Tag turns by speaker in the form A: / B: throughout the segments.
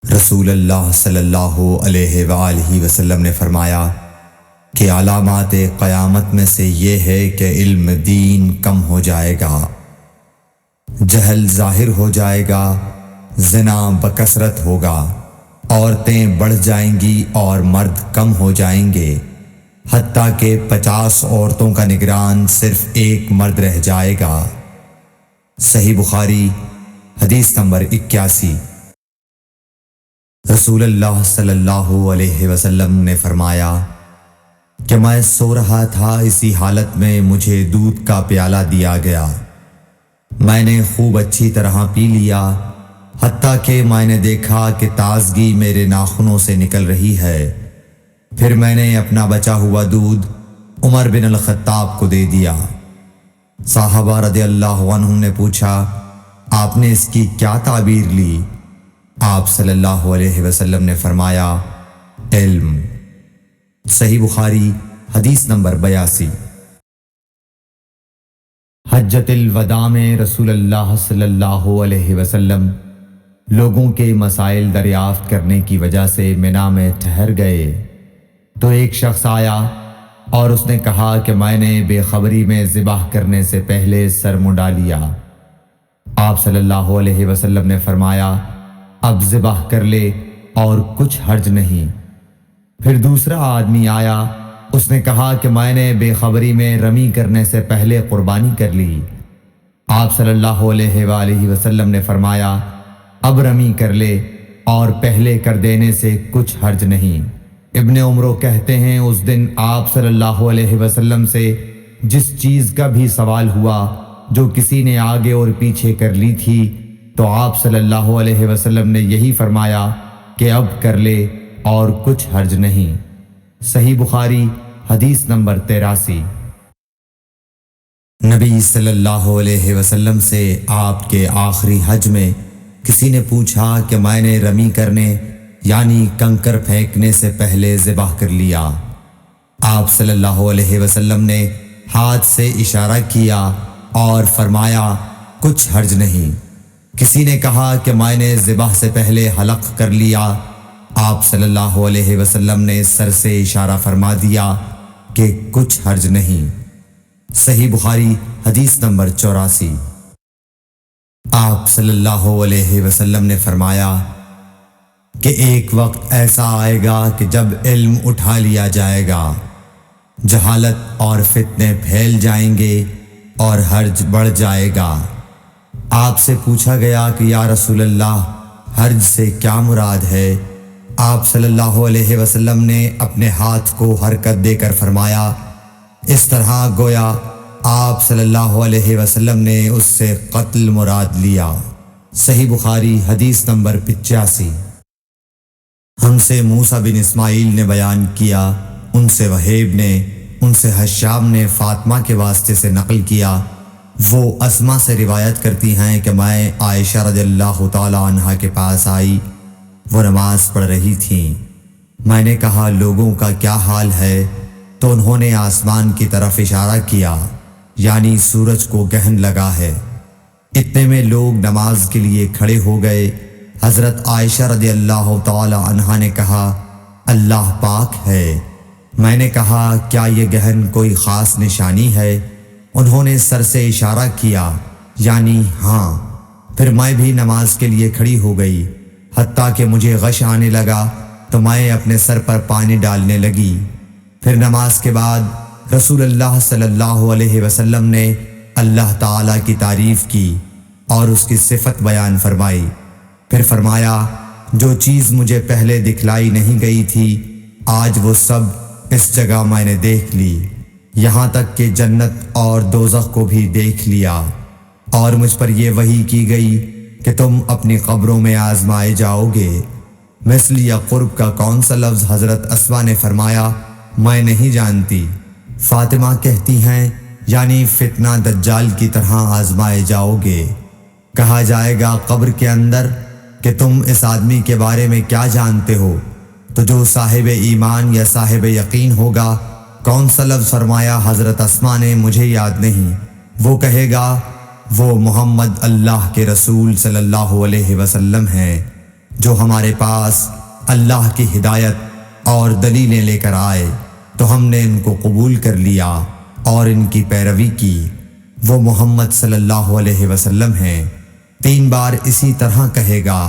A: رسول اللہ صلی اللہ علیہ وآلہ وسلم نے فرمایا کہ علامات قیامت میں سے یہ ہے کہ علم دین کم ہو جائے گا، جہل ظاہر ہو جائے گا، زنا بکثرت ہوگا، عورتیں بڑھ جائیں گی اور مرد کم ہو جائیں گے، حتیٰ کہ 50 عورتوں کا نگران صرف ایک مرد رہ جائے گا۔ صحیح بخاری حدیث نمبر 81۔ رسول اللہ صلی اللہ علیہ وسلم نے فرمایا کہ میں سو رہا تھا، اسی حالت میں مجھے دودھ کا پیالہ دیا گیا، میں نے خوب اچھی طرح پی لیا، حتیٰ کہ میں نے دیکھا کہ تازگی میرے ناخنوں سے نکل رہی ہے۔ پھر میں نے اپنا بچا ہوا دودھ عمر بن الخطاب کو دے دیا۔ صحابہ رضی اللہ عنہم نے پوچھا، آپ نے اس کی کیا تعبیر لی؟ آپ صلی اللہ علیہ وسلم نے فرمایا، علم۔ صحیح بخاری حدیث نمبر 82۔ حجۃ الوداع میں رسول اللہ صلی اللہ علیہ وسلم لوگوں کے مسائل دریافت کرنے کی وجہ سے منا میں ٹھہر گئے تو ایک شخص آیا اور اس نے کہا کہ میں نے بے خبری میں ذبح کرنے سے پہلے سر منڈا لیا۔ آپ صلی اللہ علیہ وسلم نے فرمایا، اب ذبح کر لے اور کچھ حرج نہیں۔ پھر دوسرا آدمی آیا، اس نے کہا کہ میں نے بے خبری میں رمی کرنے سے پہلے قربانی کر لی۔ آپ صلی اللہ علیہ وآلہ وسلم نے فرمایا، اب رمی کر لے اور پہلے کر دینے سے کچھ حرج نہیں۔ ابن عمرو کہتے ہیں، اس دن آپ صلی اللہ علیہ وسلم سے جس چیز کا بھی سوال ہوا جو کسی نے آگے اور پیچھے کر لی تھی تو آپ صلی اللہ علیہ وسلم نے یہی فرمایا کہ اب کر لے اور کچھ حرج نہیں۔ صحیح بخاری حدیث نمبر 83۔ نبی صلی اللہ علیہ وسلم سے آپ کے آخری حج میں کسی نے پوچھا کہ میں نے رمی کرنے یعنی کنکر پھینکنے سے پہلے ذبح کر لیا۔ آپ صلی اللہ علیہ وسلم نے ہاتھ سے اشارہ کیا اور فرمایا، کچھ حرج نہیں۔ کسی نے کہا کہ میں نے ذبح سے پہلے حلق کر لیا۔ آپ صلی اللہ علیہ وسلم نے سر سے اشارہ فرما دیا کہ کچھ حرج نہیں۔ صحیح بخاری حدیث نمبر 84۔ آپ صلی اللہ علیہ وسلم نے فرمایا کہ ایک وقت ایسا آئے گا کہ جب علم اٹھا لیا جائے گا، جہالت اور فتنے پھیل جائیں گے اور حرج بڑھ جائے گا۔ آپ سے پوچھا گیا کہ یا رسول اللہ، حرج سے کیا مراد ہے؟ آپ صلی اللہ علیہ وسلم نے اپنے ہاتھ کو حرکت دے کر فرمایا، اس طرح گویا آپ صلی اللہ علیہ وسلم نے اس سے قتل مراد لیا۔ صحیح بخاری حدیث نمبر 85۔ ہم سے موسیٰ بن اسماعیل نے بیان کیا، ان سے وہیب نے، ان سے حشام نے فاطمہ کے واسطے سے نقل کیا، وہ اسما سے روایت کرتی ہیں کہ میں عائشہ رضی اللہ تعالی عنہا کے پاس آئی، وہ نماز پڑھ رہی تھیں۔ میں نے کہا، لوگوں کا کیا حال ہے؟ تو انہوں نے آسمان کی طرف اشارہ کیا، یعنی سورج کو گہن لگا ہے۔ اتنے میں لوگ نماز کے لیے کھڑے ہو گئے۔ حضرت عائشہ رضی اللہ تعالی عنہا نے کہا، اللہ پاک ہے۔ میں نے کہا، کیا یہ گہن کوئی خاص نشانی ہے؟ انہوں نے سر سے اشارہ کیا، یعنی ہاں۔ پھر میں بھی نماز کے لیے کھڑی ہو گئی، حتیٰ کہ مجھے غش آنے لگا تو میں اپنے سر پر پانی ڈالنے لگی۔ پھر نماز کے بعد رسول اللہ صلی اللہ علیہ وسلم نے اللہ تعالیٰ کی تعریف کی اور اس کی صفت بیان فرمائی۔ پھر فرمایا، جو چیز مجھے پہلے دکھلائی نہیں گئی تھی، آج وہ سب اس جگہ میں نے دیکھ لی، یہاں تک کہ جنت اور دوزخ کو بھی دیکھ لیا، اور مجھ پر یہ وحی کی گئی کہ تم اپنی قبروں میں آزمائے جاؤ گے۔ مثل یا قرب کا کون سا لفظ؟ حضرت اسما نے فرمایا، میں نہیں جانتی۔ فاطمہ کہتی ہیں، یعنی فتنہ دجال کی طرح آزمائے جاؤ گے۔ کہا جائے گا قبر کے اندر کہ تم اس آدمی کے بارے میں کیا جانتے ہو؟ تو جو صاحب ایمان یا صاحب یقین ہوگا۔ کون سا لفظ فرمایا؟ حضرت اسما نے، مجھے یاد نہیں۔ وہ کہے گا، وہ محمد اللہ کے رسول صلی اللہ علیہ وسلم ہیں۔ جو ہمارے پاس اللہ کی ہدایت اور دلیلیں لے کر آئے تو ہم نے ان کو قبول کر لیا اور ان کی پیروی کی۔ وہ محمد صلی اللہ علیہ وسلم ہیں۔ 3 بار اسی طرح کہے گا،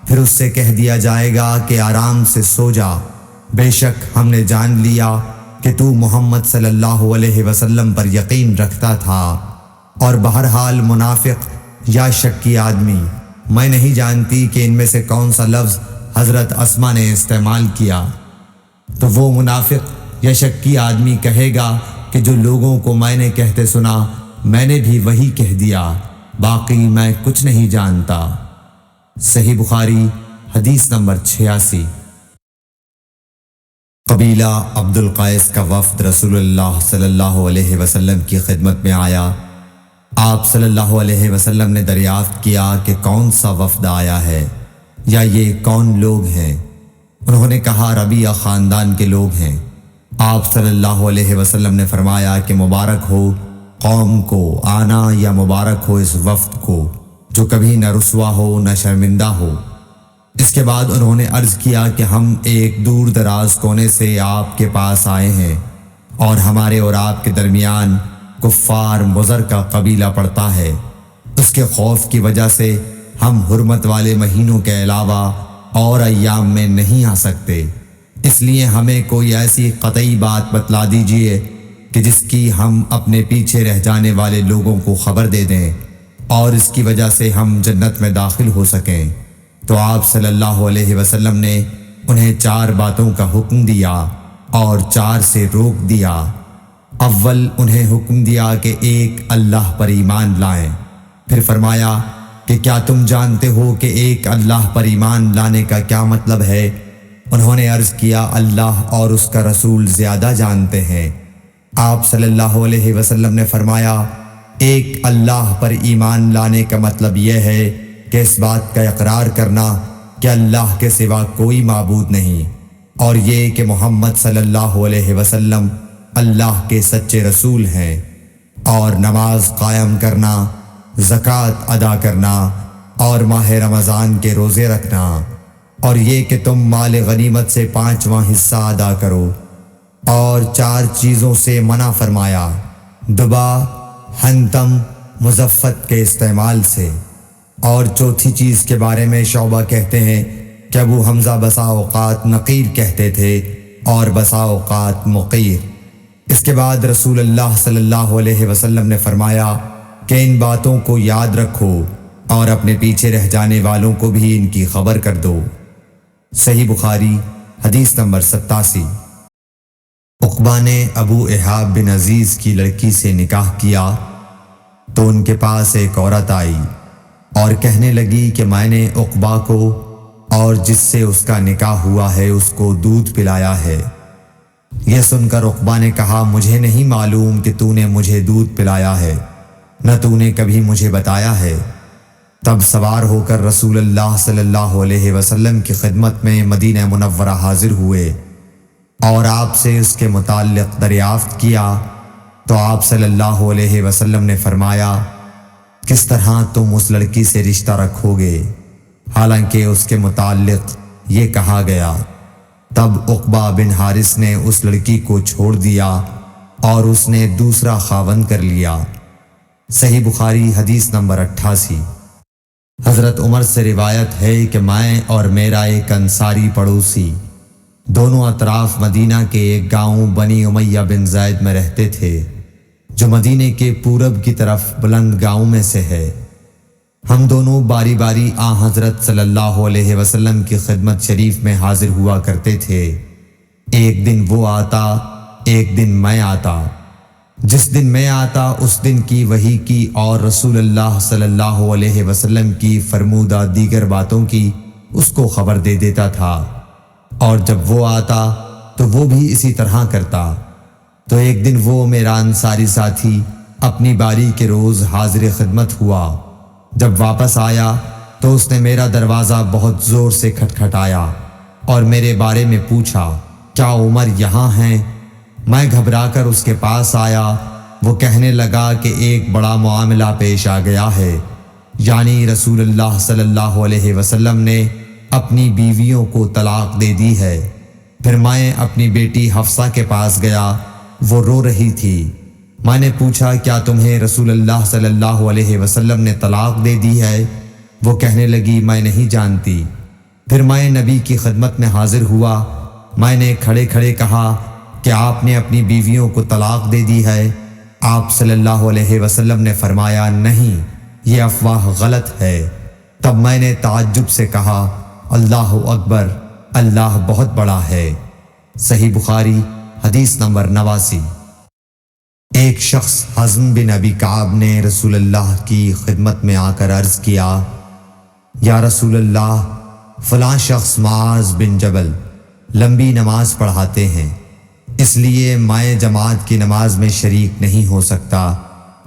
A: پھر اس سے کہہ دیا جائے گا کہ آرام سے سو جا، بے شک ہم نے جان لیا کہ تو محمد صلی اللہ علیہ وسلم پر یقین رکھتا تھا۔ اور بہرحال منافق یا شکی آدمی، میں نہیں جانتی کہ ان میں سے کون سا لفظ حضرت اسما نے استعمال کیا، تو وہ منافق یا شکی آدمی کہے گا کہ جو لوگوں کو میں نے کہتے سنا میں نے بھی وہی کہہ دیا، باقی میں کچھ نہیں جانتا۔ صحیح بخاری حدیث نمبر 86۔ قبیلہ عبد القیس کا وفد رسول اللہ صلی اللہ علیہ وسلم کی خدمت میں آیا۔ آپ صلی اللہ علیہ وسلم نے دریافت کیا کہ کون سا وفد آیا ہے یا یہ کون لوگ ہیں؟ انہوں نے کہا ربیعہ خاندان کے لوگ ہیں۔ آپ صلی اللہ علیہ وسلم نے فرمایا کہ مبارک ہو قوم کو آنا، یا مبارک ہو اس وفد کو جو کبھی نہ رسوا ہو نہ شرمندہ ہو۔ اس کے بعد انہوں نے عرض کیا کہ ہم ایک دور دراز کونے سے آپ کے پاس آئے ہیں، اور ہمارے اور آپ کے درمیان کفار مضر کا قبیلہ پڑتا ہے۔ اس کے خوف کی وجہ سے ہم حرمت والے مہینوں کے علاوہ اور ایام میں نہیں آ سکتے، اس لیے ہمیں کوئی ایسی قطعی بات بتلا دیجیے کہ جس کی ہم اپنے پیچھے رہ جانے والے لوگوں کو خبر دے دیں اور اس کی وجہ سے ہم جنت میں داخل ہو سکیں۔ تو آپ صلی اللہ علیہ وسلم نے انہیں 4 باتوں کا حکم دیا اور 4 سے روک دیا۔ اول انہیں حکم دیا کہ ایک اللہ پر ایمان لائیں، پھر فرمایا کہ کیا تم جانتے ہو کہ ایک اللہ پر ایمان لانے کا کیا مطلب ہے؟ انہوں نے عرض کیا اللہ اور اس کا رسول زیادہ جانتے ہیں۔ آپ صلی اللہ علیہ وسلم نے فرمایا ایک اللہ پر ایمان لانے کا مطلب یہ ہے کہ اس بات کا اقرار کرنا کہ اللہ کے سوا کوئی معبود نہیں، اور یہ کہ محمد صلی اللہ علیہ وسلم اللہ کے سچے رسول ہیں، اور نماز قائم کرنا، زکوٰۃ ادا کرنا، اور ماہ رمضان کے روزے رکھنا، اور یہ کہ تم مال غنیمت سے 5واں حصہ ادا کرو، اور 4 چیزوں سے منع فرمایا، دبا، حنتم، مزفت کے استعمال سے۔ اور چوتھی چیز کے بارے میں شعبہ کہتے ہیں کہ ابو حمزہ بسا اوقات نقیر کہتے تھے اور بسا اوقات مقیر۔ اس کے بعد رسول اللہ صلی اللہ علیہ وسلم نے فرمایا کہ ان باتوں کو یاد رکھو اور اپنے پیچھے رہ جانے والوں کو بھی ان کی خبر کر دو۔ صحیح بخاری حدیث نمبر 87۔ عقبہ نے ابو احاب بن عزیز کی لڑکی سے نکاح کیا تو ان کے پاس ایک عورت آئی اور کہنے لگی کہ میں نے عقبہ کو اور جس سے اس کا نکاح ہوا ہے اس کو دودھ پلایا ہے۔ یہ سن کر عقبہ نے کہا مجھے نہیں معلوم کہ تو نے مجھے دودھ پلایا ہے، نہ تو نے کبھی مجھے بتایا ہے۔ تب سوار ہو کر رسول اللہ صلی اللہ علیہ وسلم کی خدمت میں مدینہ منورہ حاضر ہوئے اور آپ سے اس کے متعلق دریافت کیا تو آپ صلی اللہ علیہ وسلم نے فرمایا کس طرح تم اس لڑکی سے رشتہ رکھو گے، حالانکہ اس کے متعلق یہ کہا گیا۔ تب عقبہ بن حارث نے اس لڑکی کو چھوڑ دیا اور اس نے دوسرا خاوند کر لیا۔ صحیح بخاری حدیث نمبر 88۔ حضرت عمر سے روایت ہے کہ میں اور میرا ایک انصاری پڑوسی دونوں اطراف مدینہ کے ایک گاؤں بنی امیہ بن زید میں رہتے تھے، جو مدینے کے پورب کی طرف بلند گاؤں میں سے ہے۔ ہم دونوں باری باری حضرت صلی اللہ علیہ وسلم کی خدمت شریف میں حاضر ہوا کرتے تھے۔ ایک دن وہ آتا، ایک دن میں آتا۔ جس دن میں آتا اس دن کی وحی کی اور رسول اللہ صلی اللہ علیہ وسلم کی فرمودہ دیگر باتوں کی اس کو خبر دے دیتا تھا، اور جب وہ آتا تو وہ بھی اسی طرح کرتا۔ تو ایک دن وہ میرا انصاری ساتھی اپنی باری کے روز حاضر خدمت ہوا۔ جب واپس آیا تو اس نے میرا دروازہ بہت زور سے کھٹکھٹایا اور میرے بارے میں پوچھا کیا عمر یہاں ہیں؟ میں گھبرا کر اس کے پاس آیا۔ وہ کہنے لگا کہ ایک بڑا معاملہ پیش آ گیا ہے، یعنی رسول اللہ صلی اللہ علیہ وسلم نے اپنی بیویوں کو طلاق دے دی ہے۔ پھر میں اپنی بیٹی حفصہ کے پاس گیا، وہ رو رہی تھی۔ میں نے پوچھا کیا تمہیں رسول اللہ صلی اللہ علیہ وسلم نے طلاق دے دی ہے؟ وہ کہنے لگی میں نہیں جانتی۔ پھر میں نبی کی خدمت میں حاضر ہوا۔ میں نے کھڑے کھڑے کہا کہ آپ نے اپنی بیویوں کو طلاق دے دی ہے؟ آپ صلی اللہ علیہ وسلم نے فرمایا نہیں، یہ افواہ غلط ہے۔ تب میں نے تعجب سے کہا اللہ اکبر، اللہ بہت بڑا ہے۔ صحیح بخاری حدیث نمبر 89۔ ایک شخص حزم بن ابی کعب نے رسول اللہ کی خدمت میں آ کر عرض کیا یا رسول اللہ، فلاں شخص معاذ بن جبل لمبی نماز پڑھاتے ہیں، اس لیے میں جماعت کی نماز میں شریک نہیں ہو سکتا،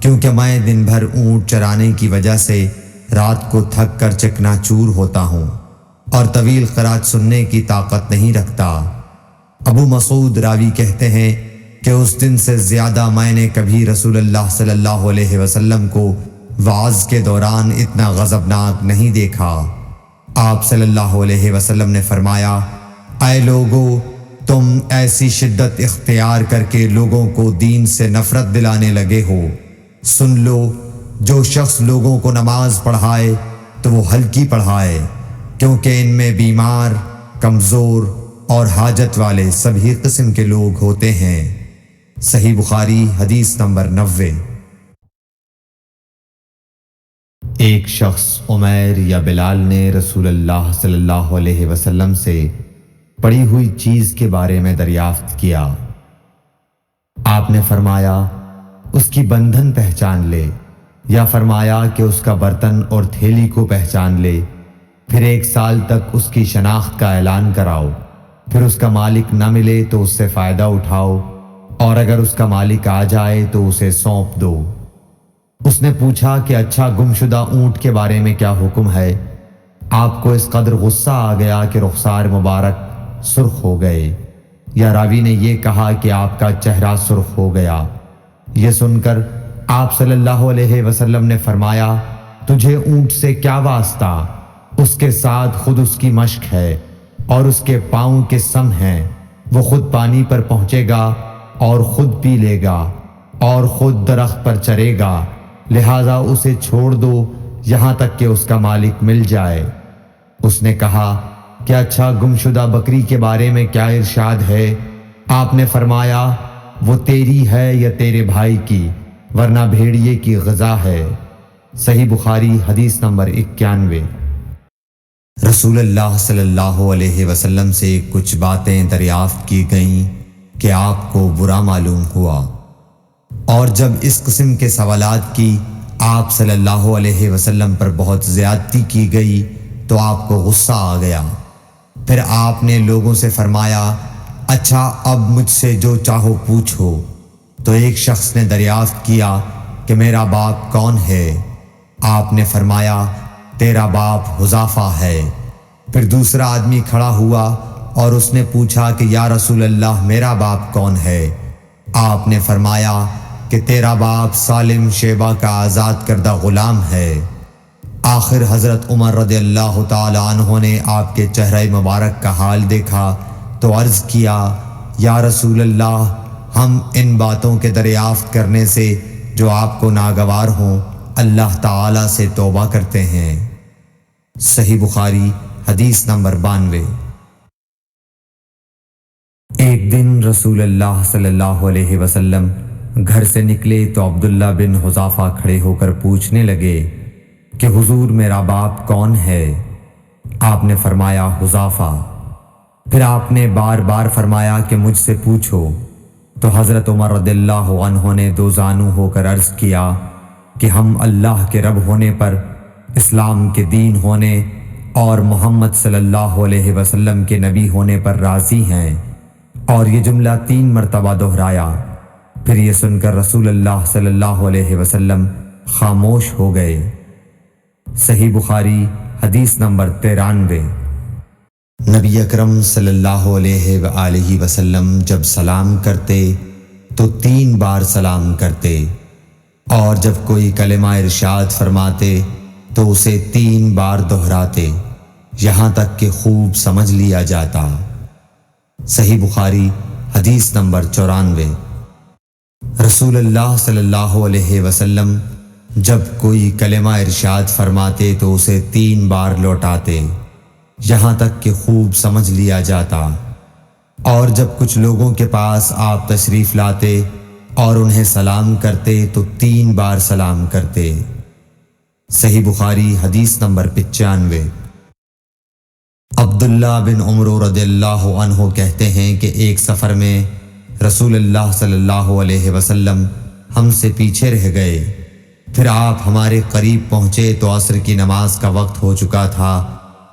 A: کیونکہ میں دن بھر اونٹ چرانے کی وجہ سے رات کو تھک کر چکنا چور ہوتا ہوں اور طویل قرات سننے کی طاقت نہیں رکھتا۔ ابو مسعود راوی کہتے ہیں کہ اس دن سے زیادہ میں نے کبھی رسول اللہ صلی اللہ علیہ وسلم کو وعظ کے دوران اتنا غضبناک نہیں دیکھا۔ آپ صلی اللہ علیہ وسلم نے فرمایا اے لوگو، تم ایسی شدت اختیار کر کے لوگوں کو دین سے نفرت دلانے لگے ہو۔ سن لو، جو شخص لوگوں کو نماز پڑھائے تو وہ ہلکی پڑھائے، کیونکہ ان میں بیمار، کمزور اور حاجت والے سبھی قسم کے لوگ ہوتے ہیں۔ صحیح بخاری حدیث نمبر 90۔ ایک شخص عمیر یا بلال نے رسول اللہ صلی اللہ علیہ وسلم سے پڑی ہوئی چیز کے بارے میں دریافت کیا۔ آپ نے فرمایا اس کی بندھن پہچان لے، یا فرمایا کہ اس کا برتن اور تھیلی کو پہچان لے، پھر 1 سال تک اس کی شناخت کا اعلان کراؤ، پھر اس کا مالک نہ ملے تو اس سے فائدہ اٹھاؤ، اور اگر اس کا مالک آ جائے تو اسے سونپ دو۔ اس نے پوچھا کہ اچھا گمشدہ اونٹ کے بارے میں کیا حکم ہے؟ آپ کو اس قدر غصہ آ گیا کہ رخسار مبارک سرخ ہو گئے، یا راوی نے یہ کہا کہ آپ کا چہرہ سرخ ہو گیا۔ یہ سن کر آپ صلی اللہ علیہ وسلم نے فرمایا تجھے اونٹ سے کیا واسطہ؟ اس کے ساتھ خود اس کی مشق ہے اور اس کے پاؤں کے سم ہیں، وہ خود پانی پر پہنچے گا اور خود پی لے گا اور خود درخت پر چرے گا، لہذا اسے چھوڑ دو یہاں تک کہ اس کا مالک مل جائے۔ اس نے کہا کہ اچھا گمشدہ بکری کے بارے میں کیا ارشاد ہے؟ آپ نے فرمایا وہ تیری ہے یا تیرے بھائی کی، ورنہ بھیڑیے کی غذا ہے۔ صحیح بخاری حدیث نمبر 91۔ رسول اللہ صلی اللہ علیہ وسلم سے کچھ باتیں دریافت کی گئیں کہ آپ کو برا معلوم ہوا، اور جب اس قسم کے سوالات کی آپ صلی اللہ علیہ وسلم پر بہت زیادتی کی گئی تو آپ کو غصہ آ گیا۔ پھر آپ نے لوگوں سے فرمایا اچھا اب مجھ سے جو چاہو پوچھو۔ تو ایک شخص نے دریافت کیا کہ میرا باپ کون ہے؟ آپ نے فرمایا تیرا باپ حذافہ ہے۔ پھر دوسرا آدمی کھڑا ہوا اور اس نے پوچھا کہ یا رسول اللہ میرا باپ کون ہے؟ آپ نے فرمایا کہ تیرا باپ سالم شیبہ کا آزاد کردہ غلام ہے۔ آخر حضرت عمر رضی اللہ تعالی عنہ نے آپ کے چہرہ مبارک کا حال دیکھا تو عرض کیا یا رسول اللہ، ہم ان باتوں کے دریافت کرنے سے جو آپ کو ناگوار ہوں اللہ تعالی سے توبہ کرتے ہیں۔ صحیح بخاری حدیث نمبر 92۔ ایک دن رسول اللہ صلی اللہ علیہ وسلم گھر سے نکلے تو عبداللہ بن حذافہ کھڑے ہو کر پوچھنے لگے کہ حضور میرا باپ کون ہے؟ آپ نے فرمایا حذافہ۔ پھر آپ نے بار بار فرمایا کہ مجھ سے پوچھو۔ تو حضرت عمر رضی اللہ عنہ نے دو زانو ہو کر عرض کیا کہ ہم اللہ کے رب ہونے پر، اسلام کے دین ہونے اور محمد صلی اللہ علیہ وسلم کے نبی ہونے پر راضی ہیں، اور یہ جملہ 3 مرتبہ دہرایا۔ پھر یہ سن کر رسول اللہ صلی اللہ علیہ وسلم خاموش ہو گئے۔ صحیح بخاری حدیث نمبر 93۔ نبی اکرم صلی اللہ علیہ وآلہ وسلم جب سلام کرتے تو 3 بار سلام کرتے، اور جب کوئی کلمہ ارشاد فرماتے تو اسے 3 بار دہراتے، یہاں تک کہ خوب سمجھ لیا جاتا۔ صحیح بخاری حدیث نمبر 94۔ رسول اللہ صلی اللہ علیہ وسلم جب کوئی کلمہ ارشاد فرماتے تو اسے 3 بار لوٹاتے، یہاں تک کہ خوب سمجھ لیا جاتا، اور جب کچھ لوگوں کے پاس آپ تشریف لاتے اور انہیں سلام کرتے تو 3 بار سلام کرتے۔ صحیح بخاری حدیث نمبر 95۔ عبداللہ بن عمر رضی اللہ عنہ کہتے ہیں کہ ایک سفر میں رسول اللہ صلی اللہ علیہ وسلم ہم سے پیچھے رہ گئے، پھر آپ ہمارے قریب پہنچے تو عصر کی نماز کا وقت ہو چکا تھا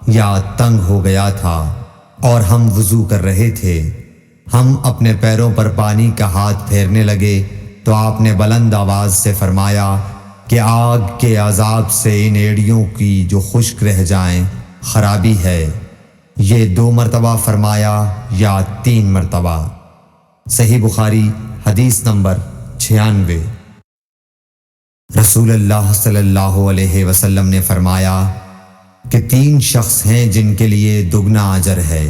A: یا تنگ ہو گیا تھا اور ہم وضو کر رہے تھے۔ ہم اپنے پیروں پر پانی کا ہاتھ پھیرنے لگے تو آپ نے بلند آواز سے فرمایا کہ آگ کے عذاب سے ان ایڑیوں کی جو خشک رہ جائیں خرابی ہے۔ یہ 2 مرتبہ فرمایا یا 3 مرتبہ؟ صحیح بخاری حدیث نمبر 96۔ رسول اللہ صلی اللہ علیہ وسلم نے فرمایا کہ 3 شخص ہیں جن کے لیے دگنا اجر ہے۔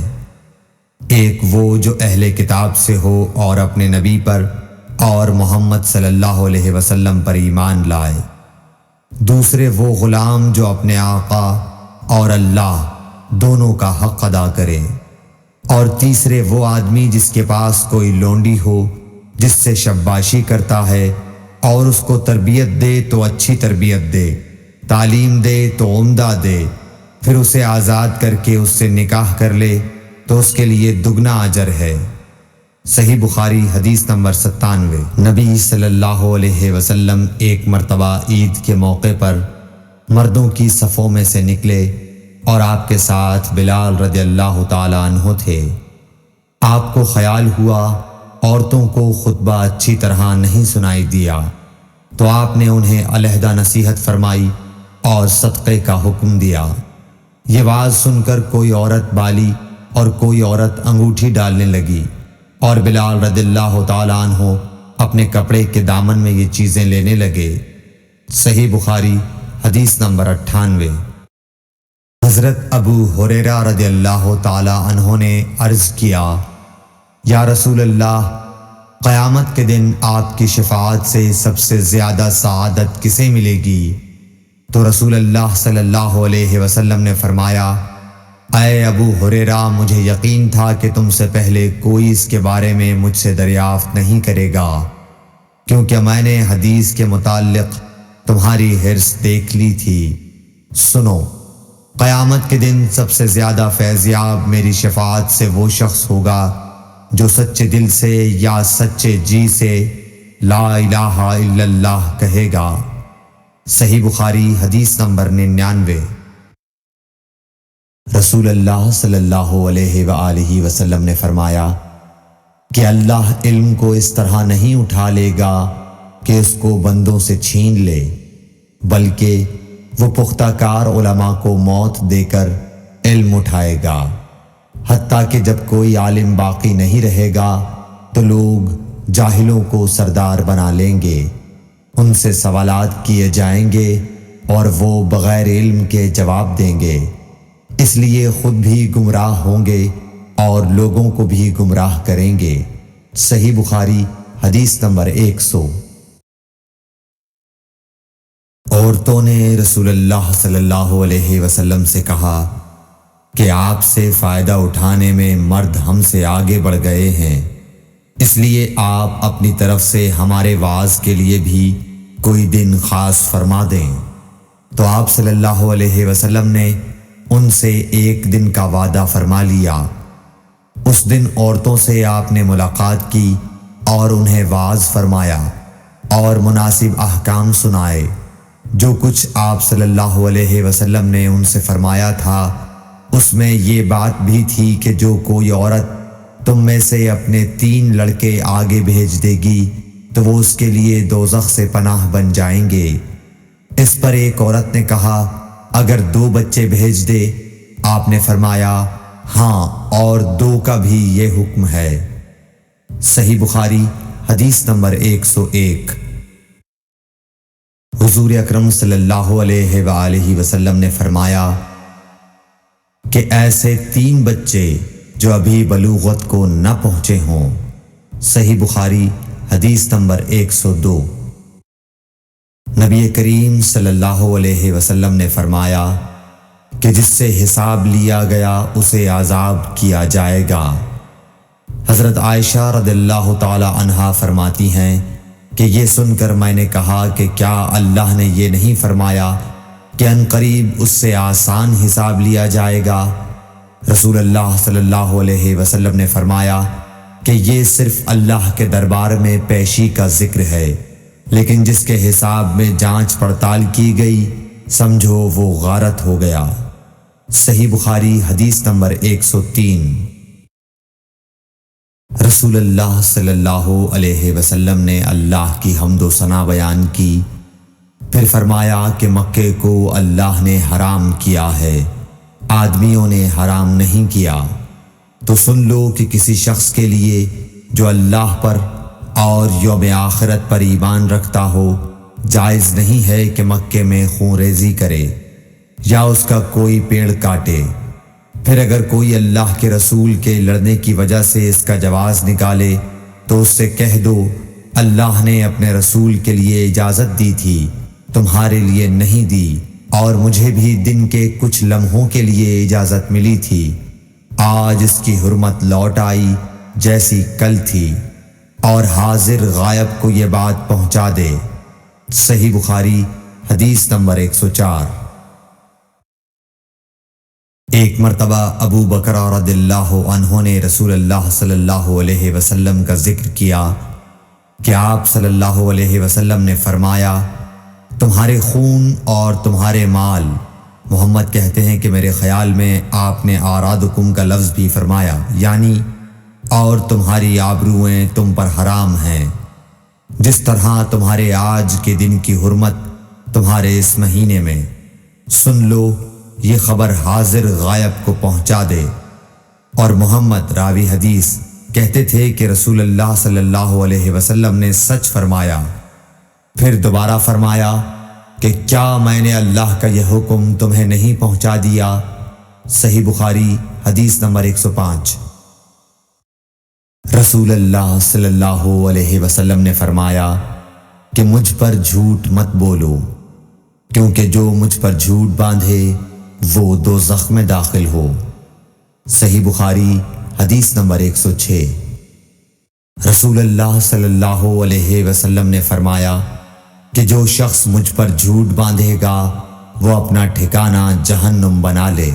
A: ایک وہ جو اہل کتاب سے ہو اور اپنے نبی پر اور محمد صلی اللہ علیہ وسلم پر ایمان لائے۔ دوسرے وہ غلام جو اپنے آقا اور اللہ دونوں کا حق ادا کرے۔ اور تیسرے وہ آدمی جس کے پاس کوئی لونڈی ہو جس سے شباشی کرتا ہے اور اس کو تربیت دے تو اچھی تربیت دے، تعلیم دے تو عمدہ دے، پھر اسے آزاد کر کے اس سے نکاح کر لے تو اس کے لیے دگنا اجر ہے۔ صحیح بخاری حدیث نمبر 97۔ نبی صلی اللہ علیہ وسلم ایک مرتبہ عید کے موقع پر مردوں کی صفوں میں سے نکلے اور آپ کے ساتھ بلال رضی اللہ تعالیٰ عنہ تھے۔ آپ کو خیال ہوا عورتوں کو خطبہ اچھی طرح نہیں سنائی دیا تو آپ نے انہیں علیحدہ نصیحت فرمائی اور صدقے کا حکم دیا۔ یہ واز سن کر کوئی عورت بالی اور کوئی عورت انگوٹھی ڈالنے لگی، اور بلال رضی اللہ تعالیٰ عنہ اپنے کپڑے کے دامن میں یہ چیزیں لینے لگے۔ صحیح بخاری حدیث نمبر 98۔ حضرت ابو ہریرہ رضی اللہ تعالیٰ عنہ نے عرض کیا، یا رسول اللہ، قیامت کے دن آپ کی شفاعت سے سب سے زیادہ سعادت کسے ملے گی؟ تو رسول اللہ صلی اللہ علیہ وسلم نے فرمایا، اے ابو ہریرہ، مجھے یقین تھا کہ تم سے پہلے کوئی اس کے بارے میں مجھ سے دریافت نہیں کرے گا، کیونکہ میں نے حدیث کے متعلق تمہاری حرص دیکھ لی تھی۔ سنو، قیامت کے دن سب سے زیادہ فیضیاب میری شفاعت سے وہ شخص ہوگا جو سچے دل سے یا سچے جی سے لا الہ الا اللہ کہے گا۔ صحیح بخاری حدیث نمبر 99۔ رسول اللہ صلی اللہ علیہ وآلہ وسلم نے فرمایا کہ اللہ علم کو اس طرح نہیں اٹھا لے گا کہ اس کو بندوں سے چھین لے، بلکہ وہ پختہ کار علماء کو موت دے کر علم اٹھائے گا، حتیٰ کہ جب کوئی عالم باقی نہیں رہے گا تو لوگ جاہلوں کو سردار بنا لیں گے، ان سے سوالات کیے جائیں گے اور وہ بغیر علم کے جواب دیں گے، اس لیے خود بھی گمراہ ہوں گے اور لوگوں کو بھی گمراہ کریں گے۔ صحیح بخاری حدیث نمبر 100۔ عورتوں نے رسول اللہ صلی اللہ علیہ وسلم سے کہا کہ آپ سے فائدہ اٹھانے میں مرد ہم سے آگے بڑھ گئے ہیں، اس لیے آپ اپنی طرف سے ہمارے واعظ کے لیے بھی کوئی دن خاص فرما دیں۔ تو آپ صلی اللہ علیہ وسلم نے ان سے ایک دن کا وعدہ فرما لیا۔ اس دن عورتوں سے آپ نے ملاقات کی اور انہیں واعظ فرمایا اور مناسب احکام سنائے۔ جو کچھ آپ صلی اللہ علیہ وسلم نے ان سے فرمایا تھا اس میں یہ بات بھی تھی کہ جو کوئی عورت تم میں سے اپنے 3 لڑکے آگے بھیج دے گی تو وہ اس کے لیے دوزخ سے پناہ بن جائیں گے۔ اس پر ایک عورت نے کہا، اگر 2 بچے بھیج دے؟ آپ نے فرمایا، ہاں، اور 2 کا بھی یہ حکم ہے۔ صحیح بخاری حدیث نمبر 101۔ حضور اکرم صلی اللہ علیہ وآلہ وسلم نے فرمایا، کہ ایسے 3 بچے جو ابھی بلوغت کو نہ پہنچے ہوں۔ صحیح بخاری حدیث نمبر 102۔ نبی کریم صلی اللہ علیہ وسلم نے فرمایا کہ جس سے حساب لیا گیا اسے عذاب کیا جائے گا۔ حضرت عائشہ رضی اللہ تعالی عنہا فرماتی ہیں کہ یہ سن کر میں نے کہا کہ کیا اللہ نے یہ نہیں فرمایا کہ ان قریب اس سے آسان حساب لیا جائے گا؟ رسول اللہ صلی اللہ علیہ وسلم نے فرمایا کہ یہ صرف اللہ کے دربار میں پیشی کا ذکر ہے، لیکن جس کے حساب میں جانچ پڑتال کی گئی سمجھو وہ غارت ہو گیا۔ صحیح بخاری حدیث نمبر 103۔ رسول اللہ صلی اللہ علیہ وسلم نے اللہ کی حمد و ثنا بیان کی، پھر فرمایا کہ مکے کو اللہ نے حرام کیا ہے، آدمیوں نے حرام نہیں کیا۔ تو سن لو کہ کسی شخص کے لیے جو اللہ پر اور یوم آخرت پر ایمان رکھتا ہو جائز نہیں ہے کہ مکے میں خون ریزی کرے یا اس کا کوئی پیڑ کاٹے۔ پھر اگر کوئی اللہ کے رسول کے لڑنے کی وجہ سے اس کا جواز نکالے تو اس سے کہہ دو اللہ نے اپنے رسول کے لیے اجازت دی تھی، تمہارے لیے نہیں دی، اور مجھے بھی دن کے کچھ لمحوں کے لیے اجازت ملی تھی، آج اس کی حرمت لوٹ آئی جیسی کل تھی، اور حاضر غائب کو یہ بات پہنچا دے۔ صحیح بخاری حدیث نمبر 104۔ ایک مرتبہ ابو بکر رضی اللہ عنہ نے رسول اللہ صلی اللہ علیہ وسلم کا ذکر کیا کہ آپ صلی اللہ علیہ وسلم نے فرمایا تمہارے خون اور تمہارے مال، محمد کہتے ہیں کہ میرے خیال میں آپ نے آرادکم کا لفظ بھی فرمایا، یعنی اور تمہاری آبروئیں تم پر حرام ہیں، جس طرح تمہارے آج کے دن کی حرمت تمہارے اس مہینے میں۔ سن لو یہ خبر حاضر غائب کو پہنچا دے۔ اور محمد راوی حدیث کہتے تھے کہ رسول اللہ صلی اللہ علیہ وسلم نے سچ فرمایا۔ پھر دوبارہ فرمایا کہ کیا میں نے اللہ کا یہ حکم تمہیں نہیں پہنچا دیا؟ صحیح بخاری حدیث نمبر 105۔ رسول اللہ صلی اللہ علیہ وسلم نے فرمایا کہ مجھ پر جھوٹ مت بولو، کیونکہ جو مجھ پر جھوٹ باندھے وہ دوزخ میں داخل ہو۔ صحیح بخاری حدیث نمبر 106۔ رسول اللہ صلی اللہ علیہ وسلم نے فرمایا کہ جو شخص مجھ پر جھوٹ باندھے گا وہ اپنا ٹھکانہ جہنم بنا لے۔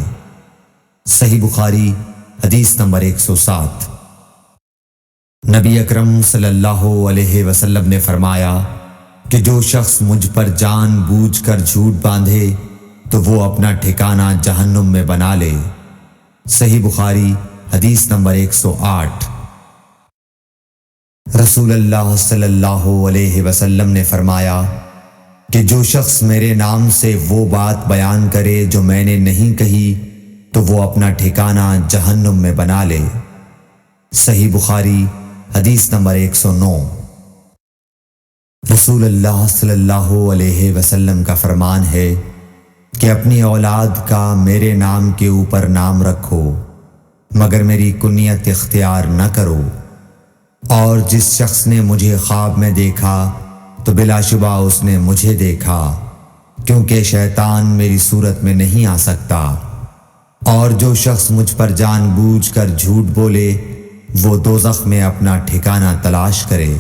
A: صحیح بخاری حدیث نمبر 107۔ نبی اکرم صلی اللہ علیہ وسلم نے فرمایا کہ جو شخص مجھ پر جان بوجھ کر جھوٹ باندھے تو وہ اپنا ٹھکانہ جہنم میں بنا لے۔ صحیح بخاری حدیث نمبر 108۔ رسول اللہ صلی اللہ علیہ وسلم نے فرمایا کہ جو شخص میرے نام سے وہ بات بیان کرے جو میں نے نہیں کہی تو وہ اپنا ٹھکانہ جہنم میں بنا لے۔ صحیح بخاری حدیث نمبر 109۔ رسول اللہ صلی اللہ علیہ وسلم کا فرمان ہے کہ اپنی اولاد کا میرے نام کے اوپر نام رکھو مگر میری کنیت اختیار نہ کرو، اور جس شخص نے مجھے خواب میں دیکھا تو بلا شبہ اس نے مجھے دیکھا، کیونکہ شیطان میری صورت میں نہیں آ سکتا، اور جو شخص مجھ پر جان بوجھ کر جھوٹ بولے وہ دوزخ میں اپنا ٹھکانہ تلاش کرے۔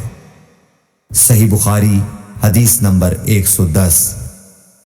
A: صحیح بخاری حدیث نمبر 110۔